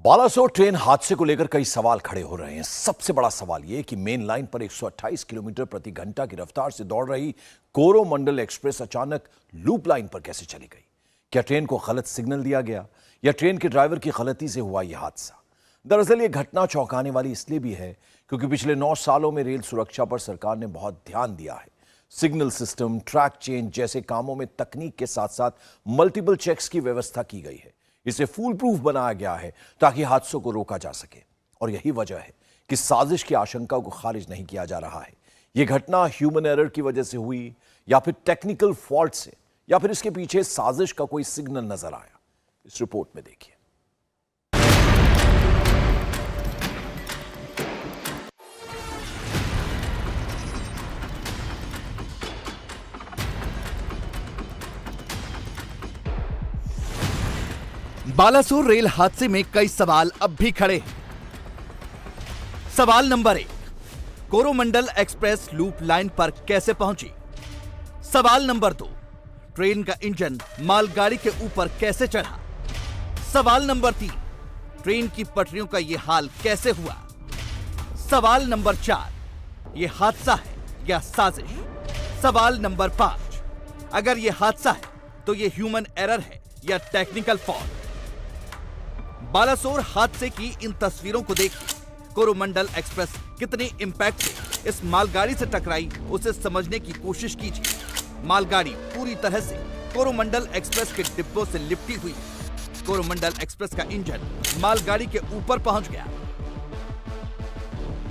Balasore train हादसे को लेकर कई सवाल खड़े हो रहे हैं। सबसे बड़ा सवाल यह कि मेन लाइन पर 128 किलोमीटर प्रति घंटा की रफ्तार से दौड़ रही कोरोमंडल एक्सप्रेस अचानक लूप लाइन पर कैसे चली गई? क्या ट्रेन को गलत सिग्नल दिया गया या ट्रेन के ड्राइवर की गलती से हुआ यह हादसा? दरअसल यह घटना चौंकाने वाली इसलिए भी है क्योंकि पिछले 9 सालों में रेल सुरक्षा पर सरकार ने बहुत ध्यान दिया है। सिग्नल सिस्टम, ट्रैक चेंज जैसे कामों में तकनीक के साथ साथ मल्टीपल चेक्स की व्यवस्था की गई है। इसे फूल प्रूफ बनाया गया है ताकि हादसों को रोका जा सके। और यही वजह है कि साजिश की आशंका को खारिज नहीं किया जा रहा है। यह घटना ह्यूमन एरर की वजह से हुई या फिर टेक्निकल फॉल्ट से, या फिर इसके पीछे साजिश का कोई सिग्नल नजर आया? इस रिपोर्ट में देखिए। बालासोर रेल हादसे में कई सवाल अब भी खड़े हैं। सवाल number 1, Coromandel express loop line पर कैसे पहुंची? सवाल नंबर 2, ट्रेन का इंजन मालगाड़ी के ऊपर कैसे चढ़ा? सवाल नंबर 3, ट्रेन की पटरियों का यह हाल कैसे हुआ? सवाल नंबर 4, यह हादसा है या साजिश? सवाल नंबर 5, अगर यह हादसा है तो यह ह्यूमन एरर है या टेक्निकल फॉल्ट? बालासोर हादसे की इन तस्वीरों को देखिए। कोरोमंडल एक्सप्रेस कितने इंपैक्ट से इस मालगाड़ी से टकराई, उसे समझने की कोशिश कीजिए। मालगाड़ी पूरी तरह से कोरोमंडल एक्सप्रेस के डिब्बों से लिपटी हुई है। कोरोमंडल एक्सप्रेस का इंजन मालगाड़ी के ऊपर पहुंच गया।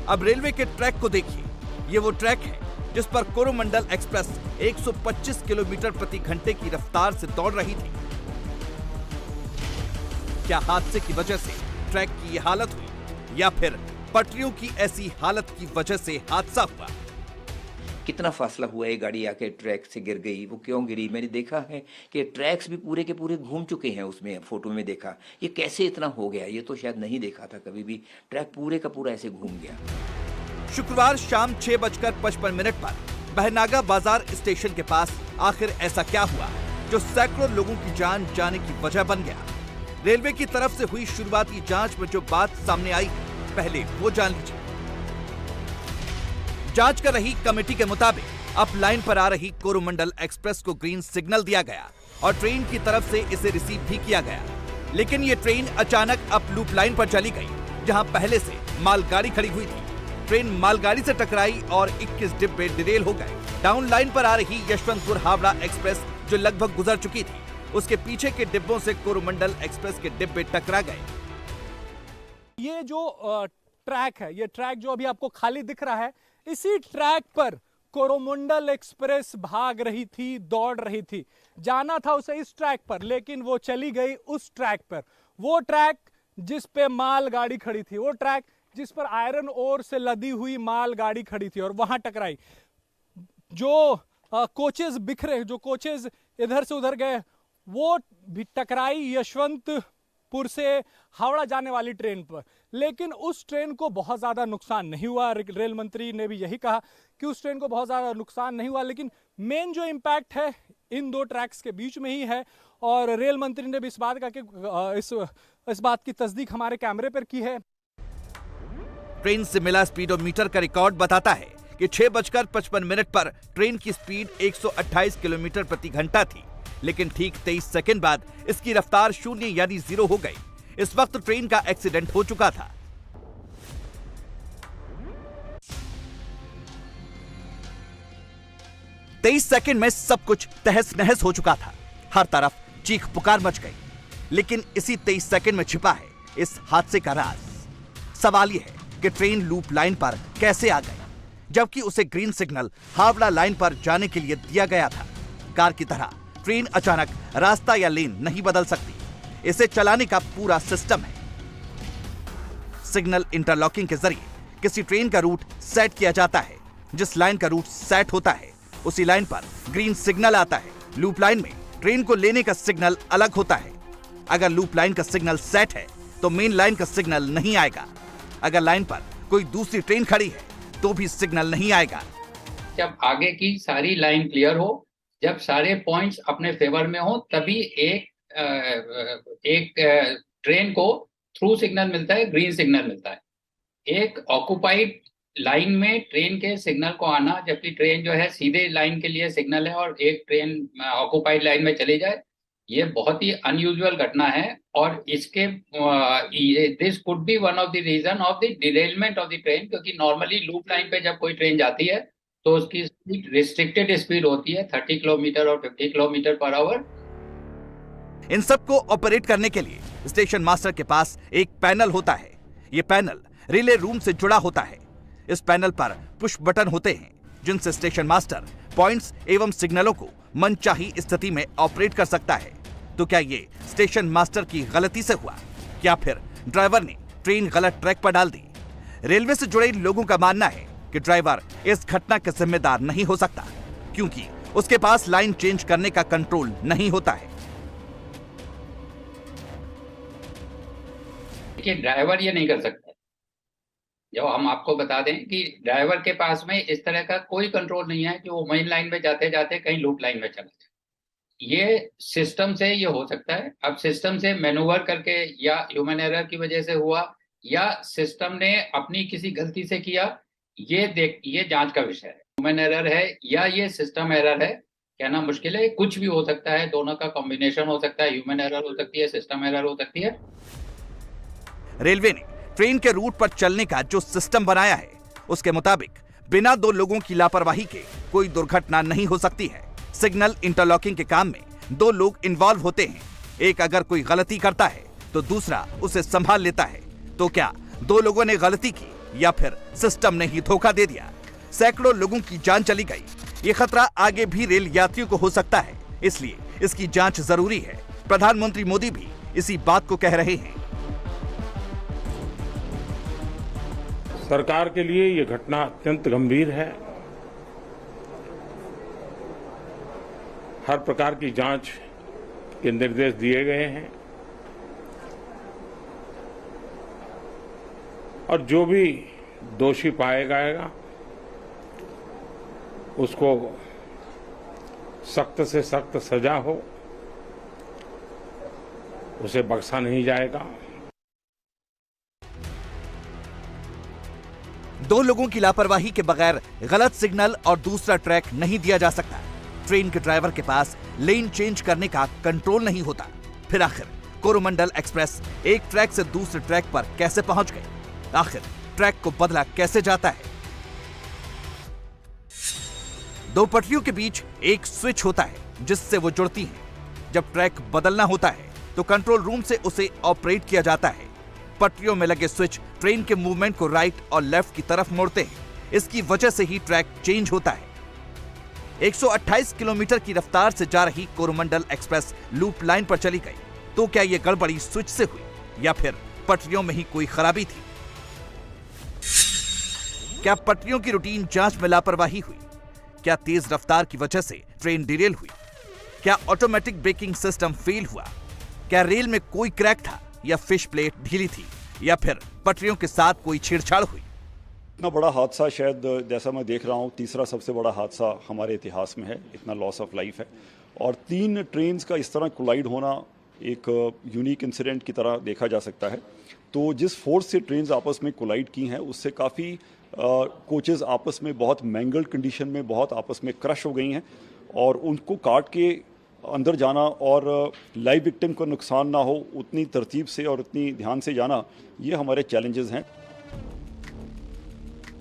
अब रेलवे के ट्रैक को देखिए। ये वो ट्रैक है जिस पर कोरोमंडल एक्सप्रेस 125 किलोमीटर प्रति घंटे की रफ्तार से दौड़ रही थी। क्या हादसे की वजह से ट्रैक की ये हालत हुई या फिर पटरियों की ऐसी हालत की वजह से हादसा हुआ? कितना फासला हुआ, ये गाड़ी आके ट्रैक से गिर गई, वो क्यों गिरी? मैंने देखा है कि ट्रैक्स भी पूरे के पूरे घूम चुके हैं। उसमें फोटो में देखा, ये कैसे इतना हो गया, ये तो शायद नहीं देखा था कभी भी। ट्रैक पूरे का पूरा ऐसे घूम गया। शुक्रवार शाम 6:55 पर बहनागा बाजार स्टेशन के पास आखिर ऐसा क्या हुआ जो सैकड़ों लोगों की जान जाने की वजह बन गया? रेलवे की तरफ से हुई शुरुआती जांच में जो बात सामने आई, पहले वो जान लीजिए। जांच कर रही कमेटी के मुताबिक अप लाइन पर आ रही कोरोमंडल एक्सप्रेस को ग्रीन सिग्नल दिया गया और ट्रेन की तरफ से इसे रिसीव भी किया गया। लेकिन ये ट्रेन अचानक अप लूप लाइन पर चली गई, जहां पहले से मालगाड़ी खड़ी हुई थी। ट्रेन मालगाड़ी से टकराई और 21 डिब्बे डिरेल हो गए। डाउन लाइन पर आ रही यशवंतपुर हावड़ा एक्सप्रेस जो लगभग गुजर चुकी थी, उसके पीछे के डिब्बों से कोरोमंडल एक्सप्रेस के डिब्बे टकरा गए। ये जो ट्रैक है, ये ट्रैक जो अभी आपको खाली दिख रहा है, इसी ट्रैक पर कोरोमंडल एक्सप्रेस भाग रही थी, दौड़ रही थी। जाना था उसे इस ट्रैक पर, लेकिन वो चली गई उस ट्रैक पर। वो ट्रैक जिस पे माल गाड़ी खड़ी थी, वो ट्रैक जिस पर आयरन ओर से लदी हुई माल गाड़ी खड़ी थी, और वहां टकराई। जो कोचेस बिखरे, जो कोचेस इधर से उधर गए, वो भी टकराई यशवंतपुर से हावड़ा जाने वाली ट्रेन पर। लेकिन उस ट्रेन को बहुत ज़्यादा नुकसान नहीं हुआ। रेल मंत्री ने भी यही कहा कि उस ट्रेन को बहुत ज़्यादा नुकसान नहीं हुआ। लेकिन मेन जो इम्पैक्ट है इन दो ट्रैक्स के बीच में ही है। और रेल मंत्री ने भी इस बात का इस बात की तस्दीक हमारे कैमरे पर की है। ट्रेन से मिला स्पीडोमीटर का रिकॉर्ड बताता है कि 6:55 पर ट्रेन की स्पीड 128 किलोमीटर प्रति घंटा थी। लेकिन ठीक 23 सेकंड बाद इसकी रफ्तार 0 यानी 0 हो गई। इस वक्त ट्रेन का एक्सीडेंट हो चुका था। तेईस सेकंड में सब कुछ तहस नहस हो चुका था। हर तरफ चीख पुकार मच गई। लेकिन इसी 23 सेकंड में छिपा है इस हादसे का राज। सवाल यह है कि ट्रेन लूप लाइन पर कैसे आ गई, जबकि उसे ग्रीन सिग्नल हावड़ा लाइन पर जाने के लिए दिया गया था। कार की तरह ट्रेन अचानक रास्ता या लेन नहीं बदल सकती। इसे चलाने का पूरा सिस्टम है। सिग्नल इंटरलॉकिंग के जरिए किसी ट्रेन का रूट सेट किया जाता है। जिस लाइन का रूट सेट होता है, उसी लाइन पर ग्रीन सिग्नल आता है। लूप लाइन में ट्रेन को लेने का सिग्नल अलग होता है। अगर लूप लाइन का सिग्नल सेट है तो मेन लाइन का सिग्नल नहीं आएगा। अगर लाइन पर कोई दूसरी ट्रेन खड़ी है तो भी सिग्नल नहीं आएगा। जब आगे की सारी लाइन क्लियर हो, जब सारे पॉइंट्स अपने फेवर में हो, तभी एक ट्रेन को थ्रू सिग्नल मिलता है, ग्रीन सिग्नल मिलता है। एक ऑक्युपाइड लाइन में ट्रेन के सिग्नल को आना, जबकि ट्रेन जो है सीधे लाइन के लिए सिग्नल है और एक ट्रेन ऑक्युपाइड लाइन में चली जाए, ये बहुत ही अनयूजुअल घटना है। और इसके this could be one of the reason of the derailment of the train, क्योंकि नॉर्मली लूप लाइन पे जब कोई ट्रेन जाती है तो उसकी स्पीड रिस्ट्रिक्टेड स्पीड होती है 30 किलोमीटर और 50 किलोमीटर पर आवर। इन सबको ऑपरेट करने के लिए स्टेशन मास्टर के पास एक पैनल होता है। ये पैनल रिले रूम से जुड़ा होता है। इस पैनल पर पुश बटन होते हैं जिनसे स्टेशन मास्टर पॉइंट्स एवं सिग्नलों को मनचाही स्थिति में ऑपरेट कर सकता है। तो क्या ये स्टेशन मास्टर की गलती से हुआ, या फिर ड्राइवर ने ट्रेन गलत ट्रैक पर डाल दी? रेलवे से जुड़े लोगों का मानना है कि ड्राइवर इस घटना का जिम्मेदार नहीं हो सकता, क्योंकि उसके पास लाइन चेंज करने का कंट्रोल नहीं होता है। देखिए, ड्राइवर ये नहीं कर सकता। जो हम आपको बता दें कि ड्राइवर के पास में इस तरह का कोई कंट्रोल नहीं है कि वो मेन लाइन में जाते जाते कहीं लूप लाइन में चला जाए। ये सिस्टम से ये हो सकता है। अब सिस्टम से मैनूवर करके या ह्यूमन एरर की वजह से हुआ या सिस्टम ने अपनी किसी गलती से किया, ये जांच का विषय है। ह्यूमन एरर है या ये सिस्टम एरर है, कहना मुश्किल है। कुछ भी हो सकता है, दोनों का कॉम्बिनेशन हो सकता है। ह्यूमन एरर हो सकती है, सिस्टम एरर हो सकती है। रेलवे ने ट्रेन के रूट पर चलने का जो सिस्टम बनाया है, उसके मुताबिक बिना दो लोगों की लापरवाही के कोई दुर्घटना नहीं हो सकती है। सिग्नल इंटरलॉकिंग के काम में दो लोग इन्वॉल्व होते हैं। एक अगर कोई गलती करता है तो दूसरा उसे संभाल लेता है। तो क्या दो लोगों ने गलती की या फिर सिस्टम ने ही धोखा दे दिया? सैकड़ों लोगों की जान चली गई। ये खतरा आगे भी रेल यात्रियों को हो सकता है, इसलिए इसकी जांच जरूरी है। प्रधानमंत्री मोदी भी इसी बात को कह रहे हैं। सरकार के लिए ये घटना अत्यंत गंभीर है। हर प्रकार की जांच के निर्देश दिए गए हैं और जो भी दोषी पाया जाएगा उसको सख्त से सख्त सजा हो, उसे बख्शा नहीं जाएगा। दो लोगों की लापरवाही के बगैर गलत सिग्नल और दूसरा ट्रैक नहीं दिया जा सकता। ट्रेन के ड्राइवर के पास लेन चेंज करने का कंट्रोल नहीं होता। फिर आखिर कोरोमंडल एक्सप्रेस एक ट्रैक से दूसरे ट्रैक पर कैसे पहुंच गई? आखिर ट्रैक को बदला कैसे जाता है? दो पटरियों के बीच एक स्विच होता है जिससे वो जुड़ती हैं। जब ट्रैक बदलना होता है तो कंट्रोल रूम से उसे ऑपरेट किया जाता है। पटरियों में लगे स्विच ट्रेन के मूवमेंट को राइट और लेफ्ट की तरफ मोड़ते हैं। इसकी वजह से ही ट्रैक चेंज होता है। 128 किलोमीटर की रफ्तार से जा रही कोरोमंडल एक्सप्रेस लूप लाइन पर चली गई। तो क्या यह गड़बड़ी स्विच से हुई या फिर पटरियों में ही कोई खराबी थी? क्या पटरियों की रूटीन जांच में लापरवाही हुई? क्या तेज रफ्तार की वजह से ट्रेन डिरेल हुई? क्या ऑटोमेटिक ब्रेकिंग सिस्टम फेल हुआ? क्या रेल में कोई क्रैक था या फिश प्लेट ढीली थी या फिर पटरियों के साथ कोई छेड़छाड़ हुई? इतना बड़ा हादसा शायद जैसा मैं देख रहा हूँ तीसरा सबसे बड़ा हादसा हमारे इतिहास में है। इतना लॉस ऑफ लाइफ है और 3 ट्रेन्स का इस तरह कोलाइड होना एक यूनिक इंसिडेंट की तरह देखा जा सकता है। तो जिस फोर्स से ट्रेन्स आपस में कोलाइड की हैं उससे काफ़ी कोचेज़ आपस में बहुत मैंगल्ड कंडीशन में बहुत आपस में क्रश हो गई हैं और उनको काट के अंदर जाना और लाइव विक्टिम को नुकसान ना हो उतनी तरतीब से और उतनी ध्यान से जाना, ये हमारे चैलेंजेस हैं।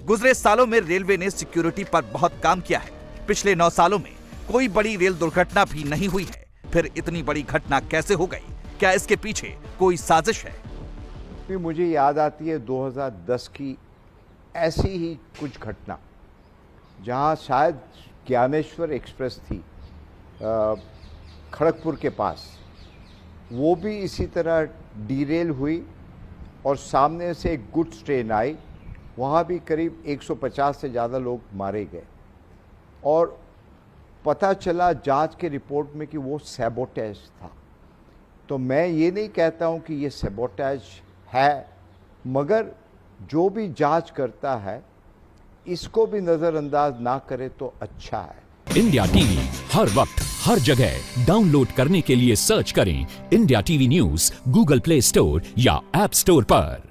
गुजरे सालों में रेलवे ने सिक्योरिटी पर बहुत काम किया है। पिछले 9 सालों में कोई बड़ी रेल दुर्घटना भी नहीं हुई है। फिर इतनी बड़ी घटना कैसे हो गई? क्या इसके पीछे कोई साजिश है? मुझे याद आती है 2010 की ऐसी ही कुछ घटना जहां शायद ज्ञानेश्वर एक्सप्रेस थी खड़गपुर के पास, वो भी इसी तरह डीरेल हुई और सामने से एक गुड्स ट्रेन आई। वहाँ भी करीब 150 से ज़्यादा लोग मारे गए और पता चला जांच के रिपोर्ट में कि वो सैबोटेज था। तो मैं ये नहीं कहता हूँ कि ये सैबोटेज है, मगर जो भी जांच करता है इसको भी नज़रअंदाज ना करे तो अच्छा है। इंडिया टीवी हर वक्त हर जगह डाउनलोड करने के लिए सर्च करें India TV news Google play store या ऐप स्टोर पर।